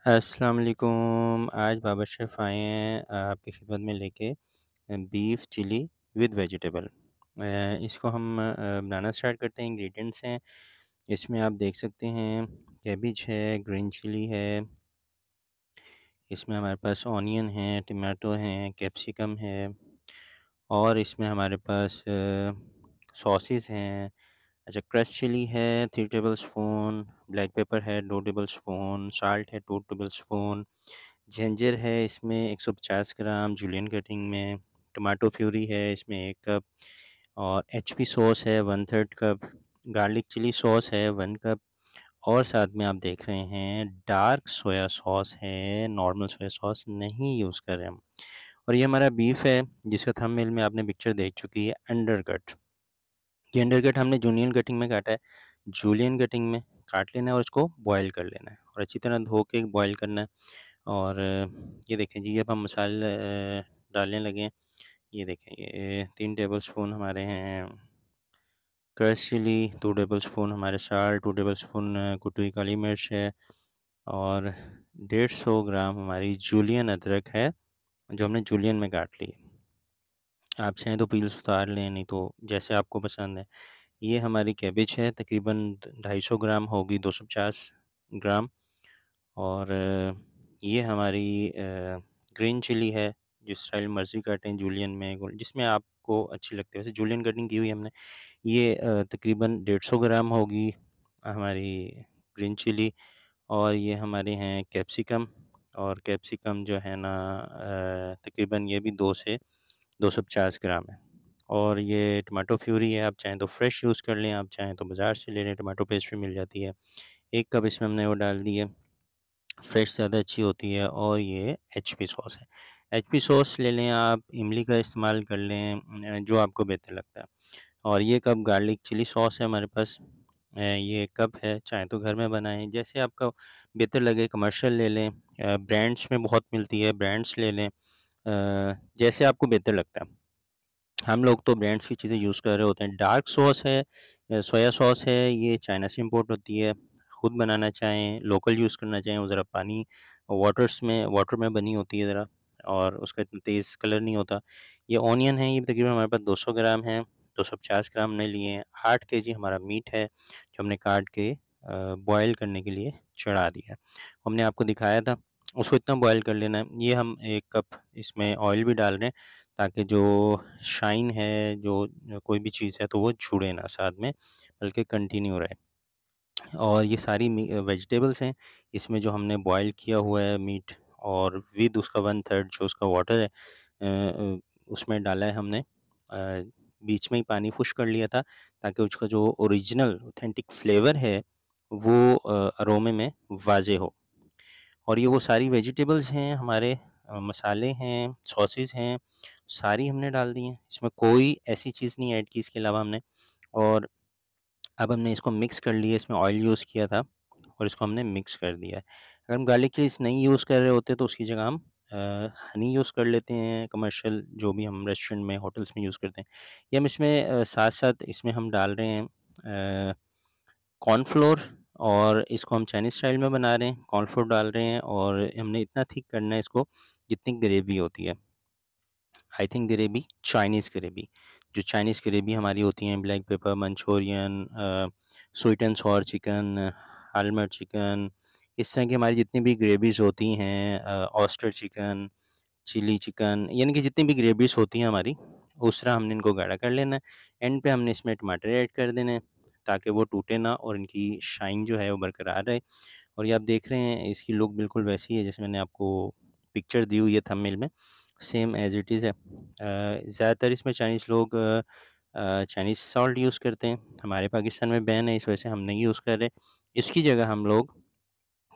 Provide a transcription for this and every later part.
अस्सलाम वालेकुम। आज बाबा शेफ़ आए हैं आपकी खिदमत में लेके बीफ चिली विद वेजिटेबल। इसको हम बनाना स्टार्ट करते हैं। इंग्रेडिएंट्स हैं, इसमें आप देख सकते हैं कैबिज है, ग्रीन चिली है, इसमें हमारे पास ऑनियन है, टमाटो हैं, कैप्सिकम है और इसमें हमारे पास सॉसेस हैं। अच्छा, क्रश चिली है 3 टेबलस्पून, ब्लैक पेपर है 2 टेबलस्पून, साल्ट है 2 टेबलस्पून, जिंजर है इसमें 150 ग्राम जूलियन कटिंग में, टमाटो प्यूरी है इसमें 1 कप और एचपी सॉस है 1/3 कप, गार्लिक चिली सॉस है 1 कप और साथ में आप देख रहे हैं डार्क सोया सॉस है, नॉर्मल सोया सॉस नहीं यूज़ कर रहे हम। और ये हमारा बीफ है जिसका थंबनेल में आपने पिक्चर देख चुकी है अंडरकट। ये अंडरकट हमने जूलियन कटिंग में काटा है। जूलियन कटिंग में काट लेना है और इसको बॉयल कर लेना है और अच्छी तरह धो के बॉयल करना है। और ये देखें जी, अब हम मसाले डालने लगे हैं। ये देखें, ये 3 टेबलस्पून हमारे हैं क्रश चिली, 2 टेबलस्पून हमारे साल्ट, 2 टेबलस्पून कुटी हुई काली मिर्च है और 150 ग्राम हमारी जूलियन अदरक है, जो हमने जूलियन में काट ली है। आप चाहें तो पील्स उतार लें, नहीं तो जैसे आपको पसंद है। ये हमारी कैबेज है, तकरीबन 250 ग्राम होगी, 250 ग्राम। और ये हमारी ग्रीन चिली है, जिस स्टाइल मर्ज़ी काटें, जूलियन में जिसमें आपको अच्छी लगती है। वैसे जूलियन कटिंग की हुई हमने। ये तकरीबन 150 ग्राम होगी हमारी ग्रीन चिली। और ये हमारे हैं कैप्सिकम, और कैप्सिकम जो है ना तकरीबन ये भी 2 से 250 ग्राम है। और ये टमाटो प्यूरी है, आप चाहें तो फ्रेश यूज़ कर लें, आप चाहें तो बाज़ार से ले लें, टमाटो पेस्ट भी मिल जाती है। 1 कप इसमें हमने वो डाल दी है, फ्रेश ज़्यादा अच्छी होती है। और ये एचपी सॉस है। एचपी सॉस ले लें आप, इमली का इस्तेमाल कर लें, जो आपको बेहतर लगता है। और ये कप गार्लिक चिली सॉस है हमारे पास। ये कप है, चाहे तो घर में बनाएँ, जैसे आपका बेहतर लगे। कमर्शियल ले लें, ब्रांड्स में बहुत मिलती है, ब्रांड्स ले लें, जैसे आपको बेहतर लगता है। हम लोग तो ब्रांड्स की चीज़ें यूज़ कर रहे होते हैं। डार्क सॉस है, सोया सॉस है, ये चाइना से इम्पोर्ट होती है। खुद बनाना चाहें, लोकल यूज़ करना चाहें, वो ज़रा पानी वाटर में बनी होती है ज़रा, और उसका इतना तेज़ कलर नहीं होता। ये ऑनियन है, ये तकरीबन हमारे पास 200 ग्राम है, 250 ग्राम हमने लिए हैं। 8 केजी हमारा मीट है, जो हमने काट के बॉयल करने के लिए चढ़ा दिया है। हमने आपको दिखाया था, उसको इतना बॉयल कर लेना है। ये हम 1 कप इसमें ऑयल भी डाल रहे हैं, ताकि जो शाइन है, जो कोई भी चीज़ है, तो वो छूटे ना साथ में, बल्कि कंटिन्यू रहे। और ये सारी वेजिटेबल्स हैं, इसमें जो हमने बॉयल किया हुआ है मीट, और विद उसका 1/3 जो उसका वाटर है, उसमें डाला है हमने। बीच में ही पानी खुश कर लिया था, ताकि उसका जो ओरिजिनल ऑथेंटिक फ्लेवर है, वो अरोमे में वाज़ेह हो। और ये वो सारी वेजिटेबल्स हैं हमारे, मसाले हैं, सॉसेस हैं, सारी हमने डाल दी हैं। इसमें कोई ऐसी चीज़ नहीं ऐड की इसके अलावा हमने। और अब हमने इसको मिक्स कर लिया, इसमें ऑयल यूज़ किया था और इसको हमने मिक्स कर दिया है। अगर हम गार्लिक चीज़ नहीं यूज़ कर रहे होते तो उसकी जगह हम हनी यूज़ कर लेते हैं, कमर्शियल जो भी हम रेस्टोरेंट में, होटल्स में यूज़ करते हैं। ये हम इसमें साथ-साथ इसमें हम डाल रहे हैं कॉर्नफ्लोर, और इसको हम चाइनीज़ स्टाइल में बना रहे हैं। कॉर्नफ्लोर डाल रहे हैं और हमने इतना थिक करना है इसको, जितनी ग्रेवी होती है। I think gravy, Chinese gravy, जो चाइनीज़ ग्रेवी हमारी होती हैं, black pepper, manchurian, sweet and sour chicken, हालमर चिकन, इस तरह की हमारी जितनी भी ग्रेवीज़ होती हैं, ऑयस्टर चिकन, चिली चिकन, यानी कि जितनी भी ग्रेवीज़ होती हैं हमारी, उस तरह हमने इनको गाढ़ा कर लेना है। एंड पे हमने इसमें टमाटर ऐड कर देने हैं, ताकि वो टूटे ना और इनकी शाइन जो है वो बरकरार रहे। और ये आप देख रहे हैं, इसकी लुक बिल्कुल वैसी है जैसे मैंने आपको पिक्चर दी हुई है थंबनेल में, सेम एज़ इट इज़ है। ज़्यादातर इसमें चाइनीज़ लोग चाइनीज़ सॉल्ट यूज़ करते हैं। हमारे पाकिस्तान में बैन है, इस वजह से हम नहीं यूज़ कर रहे। इसकी जगह हम लोग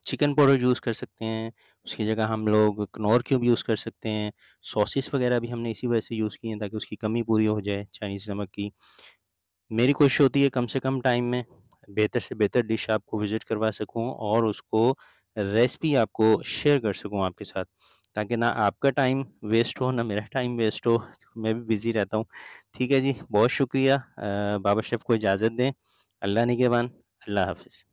चिकन पाउडर यूज़ कर सकते हैं, उसकी जगह हम लोग कनौर क्यूब यूज़ कर सकते हैं। सॉसेस वगैरह भी हमने इसी वजह से यूज़ किए हैं, ताकि उसकी कमी पूरी हो जाए चाइनीज़ नमक की। मेरी कोशिश होती है कम से कम टाइम में बेहतर से बेहतर डिश आपको विज़िट करवा सकूँ, और उसको रेसिपी आपको शेयर कर सकूँ आपके साथ, ताकि ना आपका टाइम वेस्ट हो, ना मेरा टाइम वेस्ट हो। मैं भी बिज़ी रहता हूँ। ठीक है जी, बहुत शुक्रिया। बाबा शेफ़ को इजाज़त दें। अल्लाह निगहबान। अल्लाह हाफ़िज़।